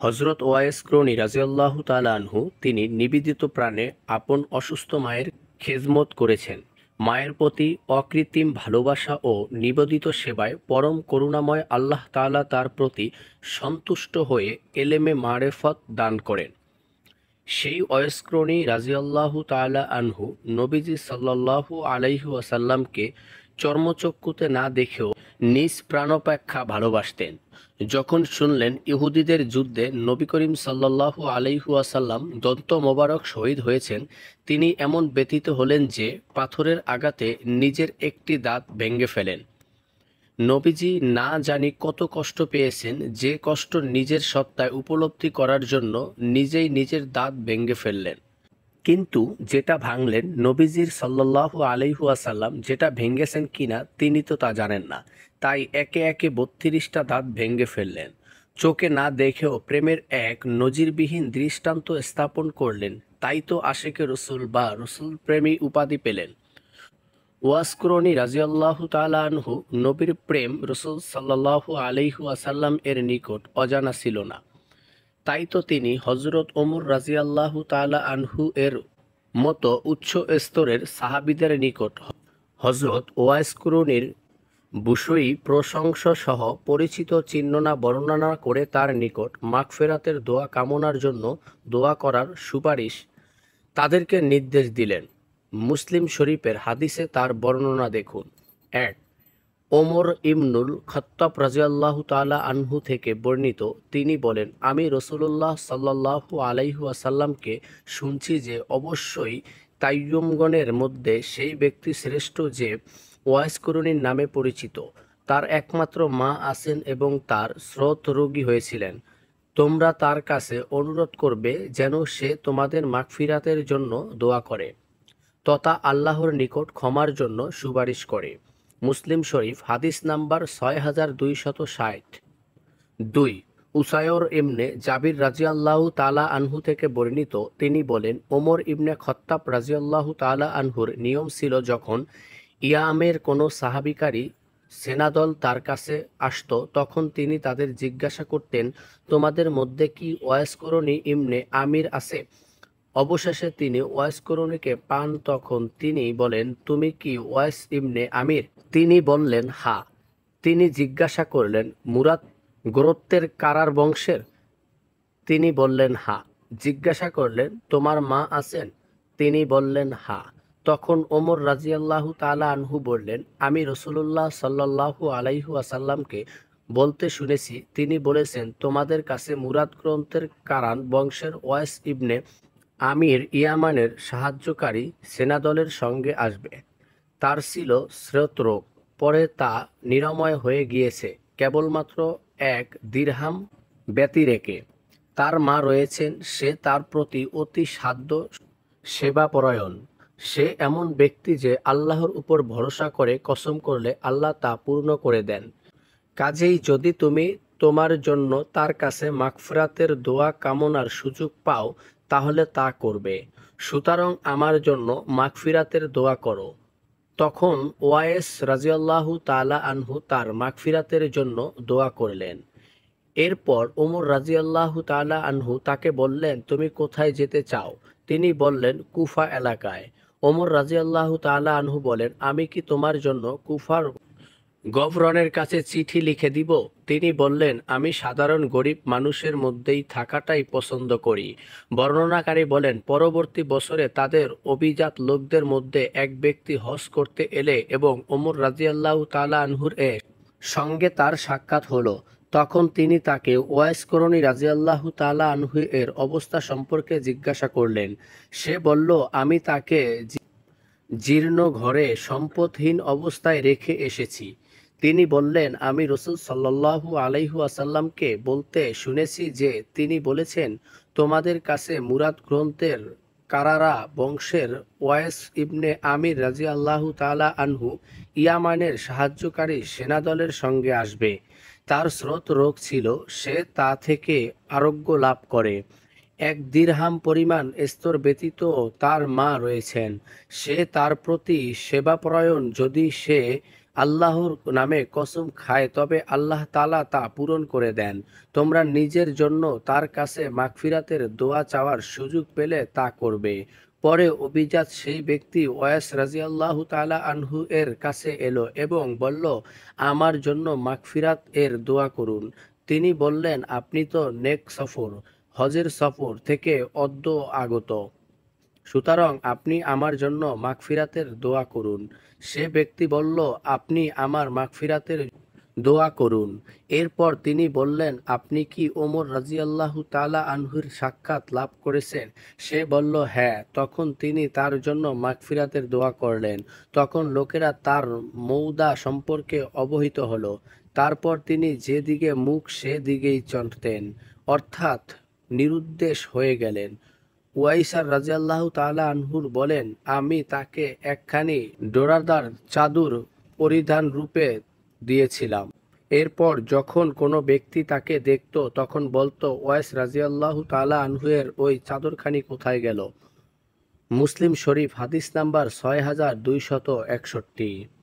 হযরত wise করণী রাযিয়াল্লাহু তাআলা আনহু তিনি নিবেদিত প্রাণে আপন অসুস্থ মায়ের খেজমত করেছেন। মায়ের প্রতি অকৃত্রিম ভালোবাসা ও নিবেদিত সেবায় পরম করুণাময় আল্লাহ তাআলা তার প্রতি সন্তুষ্ট হয়ে এলেমে মারেফত দান করেন। সেই ওয়াইস করণী রাযিয়াল্লাহু তাআলা আনহু নবীজি সাল্লাল্লাহু আলাইহি ওয়াসাল্লামকে চর্মচক্ষুতে না দেখেও নিজ প্রাণাপেক্ষা ভালোবাসতেন। যখন শুনলেন ইহুদীদের যুদ্ধে নবী করিম সাল্লাল্লাহু আলাইহি ওয়াসাল্লাম দন্ত মোবারক শহীদ হয়েছেন, তিনি এমন ব্যথিত হলেন যে পাথরের আঘাতে নিজের একটি দাঁত ভেঙে ফেলেন। নবীজি না জানি কত কষ্ট পেয়েছেন, যে কষ্ট নিজের সত্তায় উপলব্ধি করার জন্য নিজেই নিজের দাঁত ভেঙে ফেললেন। কিন্তু যেটা ভাঙলেন নবীজির সাল্লাল্লাহু আলাইহি ওয়াসাল্লাম যেটা ভেঙেছেন কিনা তিনি তো তা জানেন না, তাই একে একে 32টা দাঁত ভেঙে ফেললেন। চোখে না দেখেও প্রেমের এক নজিরবিহীন দৃষ্টান্ত স্থাপন করলেন, তাই তো আশিকে রসুল বা রসুল প্রেমী উপাধি পেলেন। ওয়াস করণী রাযিয়াল্লাহু তাআলা আনহু নবীর প্রেম রসুল সাল্লাল্লাহু আলাইহি ওয়াসাল্লাম এর নিকট অজানা ছিল না। তাই তো তিনি হযরত ওমর রাযিয়াল্লাহু তাআলা আনহু এর মতো উচ্চ স্তরের সাহাবীদের নিকট হযরত ওয়াইস করণীর বিষয়ী প্রশংসা সহ পরিচিত চিহ্ননা বর্ণনা করে তার নিকট মাগফিরাতের দোয়া কামনার জন্য দোয়া করার সুপারিশ তাদেরকে নির্দেশ দিলেন। মুসলিম শরীফের হাদিসে তার বর্ণনা দেখুন। ১. ওমর ইবনুল খাত্তাব রাযিয়াল্লাহু তাআলা আনহু থেকে বর্ণিত, তিনি বলেন, আমি রাসূলুল্লাহ সাল্লাল্লাহু আলাইহি ওয়াসাল্লামকে শুনছি যে অবশ্যই তাইয়্যুমগণের মধ্যে সেই ব্যক্তি শ্রেষ্ঠ যে ওয়াইস করণীর নামে পরিচিত। তার একমাত্র মা আছেন এবং তার স্রোত রোগী হয়েছিলেন। তোমরা তার কাছে অনুরোধ করবে যেন সে তোমাদের মাগফিরাতের জন্য দোয়া করে তথা আল্লাহর নিকট ক্ষমার জন্য সুপারিশ করে। মুসলিম শরীফ হাদিস নাম্বার 6260। ২. উসায়র ইবনে জাবির রাযিয়াল্লাহু তাআলা আনহু থেকে বর্ণিত, তিনি বলেন, ওমর ইবনে খাত্তাব রাযিয়াল্লাহু তাআলা আনহুর নিয়ম ছিল যখন ইয়ামের কোনো সাহাবিকারী সেনাদল তার কাছে আসত তখন তিনি তাদের জিজ্ঞাসা করতেন, তোমাদের মধ্যে কি ওয়াইস করণী ইবনে আমির আছে? অবশেষে তিনি ওয়াইস করণীকে পান, তখন তিনি বলেন, তুমি কি ওয়াইস ইবনে আমির? তিনি বললেন, হা। তিনি জিজ্ঞাসা করলেন, মুরাদ গোত্রের কারার বংশের? তিনি বললেন, হা। জিজ্ঞাসা করলেন, তোমার মা আছেন? তিনি বললেন, হা। তখন ওমর রাযিয়াল্লাহু তাআলা আনহু বললেন, আমি রাসূলুল্লাহ সাল্লাল্লাহু আলাইহি ওয়াসাল্লামকে বলতে শুনেছি, তিনি বলেছেন, তোমাদের কাছে মুরাদ গ্রন্থের কারান বংশের ওয়াইস ইবনে আমির ইয়ামানের সাহায্যকারী সেনাদলের সঙ্গে আসবে। তার ছিল স্রোতরোগ, পরে তা নিরাময় হয়ে গিয়েছে কেবলমাত্র 1 দিরহাম ব্যতি রেখে। তার মা রয়েছেন, সে তার প্রতি অতি সাধ্য সেবাপরায়ণ। সে এমন ব্যক্তি যে আল্লাহর উপর ভরসা করে কসম করলে আল্লাহ তা পূর্ণ করে দেন। কাজেই যদি তুমি তোমার জন্য তার কাছে মাগফিরাতের দোয়া কামনার সুযোগ পাও তাহলে তা করবে। সুতরাং আমার জন্য মাগফিরাতের দোয়া করো। তখন ওয়াইস রাযিয়াল্লাহু তাআলা আনহু তার মাগফিরাতের জন্য দোয়া করলেন। এরপর ওমর রাযিয়াল্লাহু তাআলা আনহু তাকে বললেন, তুমি কোথায় যেতে চাও? তিনি বললেন, কুফা এলাকায়। ওমর রাযিয়াল্লাহু তাআলা আনহু বলেন, আমি কি তোমার জন্য কুফার গভর্নরের কাছে চিঠি লিখে দিব? তিনি বললেন, আমি সাধারণ গরিব মানুষের মধ্যেই থাকাটাই পছন্দ করি। বর্ণনাকারী বলেন, পরবর্তী বছরে তাদের অভিজাত লোকদের মধ্যে এক ব্যক্তি হজ করতে এলে এবং ওমর রাযিয়াল্লাহু তাআলা আনহুর সঙ্গে তার সাক্ষাৎ হলো। তখন তিনি তাকে ওয়াইস করণী রাযিয়াল্লাহু তাআলা আনহু এর অবস্থা সম্পর্কে জিজ্ঞাসা করলেন। সে বলল, আমি তাকে জীর্ণ ঘরে সম্পদহীন অবস্থায় রেখে এসেছি। তিনি বললেন, আমি রাসূল সাল্লাল্লাহু আলাইহি ওয়াসাল্লামকে বলতে শুনেছি যে তিনি বলেছেন, তোমাদের কাছে মুরাদ গ্রন্থের কারারা বংশের ওয়াইস ইবনে আমির রাযিয়াল্লাহু তাআলা আনহু ইয়ামানের সাহায্যকারী সেনাদলের সঙ্গে আসবে। তার স্রোত রোগ ছিল, সে তা থেকে আরোগ্য লাভ করে। 1 দিরহাম পরিমাণ স্তর ব্যতীত তার মা রয়েছেন। সে তার প্রতি সেবাপরায়ণ। যদি সে আল্লাহর নামে কসম খায় তবে আল্লাহ তাআলা তা পূরণ করে দেন। তোমরা নিজের জন্য তার কাছে মাগফিরাতের দোয়া চাওয়ার সুযোগ পেলে তা করবে। পরে অভিজাত সেই ব্যক্তি ওয়াইস রাদিয়াল্লাহু তাআলা আনহু এর কাছে এলো এবং বলল, আমার জন্য মাগফিরাত এর দোয়া করুন। তিনি বললেন, আপনি তো নেক সফর, হজের সফর থেকে অদ্য আগত, সুতরাং আপনি আমার জন্য মাগফিরাতের দোয়া করুন। সে ব্যক্তি বলল, আপনি আমার মাগফিরাতের দোয়া করুন। এরপর তিনি বললেন, আপনি কি ওমর রাদিয়াল্লাহু তাআলা আনহুর সাক্ষাৎ লাভ করেছেন? সে বলল, হ্যাঁ। তখন তিনি তার জন্য মাগফিরাতের দোয়া করলেন। তখন লোকেরা তার মওদা সম্পর্কে অবহিত হলো। তারপর তিনি যেদিকে মুখ সেদিকেই চলতেন, অর্থাৎ নিরুদ্দেশ হয়ে গেলেন। উয়াইসার রাদিয়াল্লাহু তাআলা আনহুর বলেন, আমি তাকে একখানি ডোরাদার চাদর পরিধান রূপে দিয়েছিলাম। এরপর যখন কোনো ব্যক্তি তাকে দেখত তখন বলতো, ওয়াইস রাদিয়াল্লাহু তাআলা আনহু এর ওই চাদরখানি কোথায় গেল? মুসলিম শরীফ হাদিস নাম্বার 6261।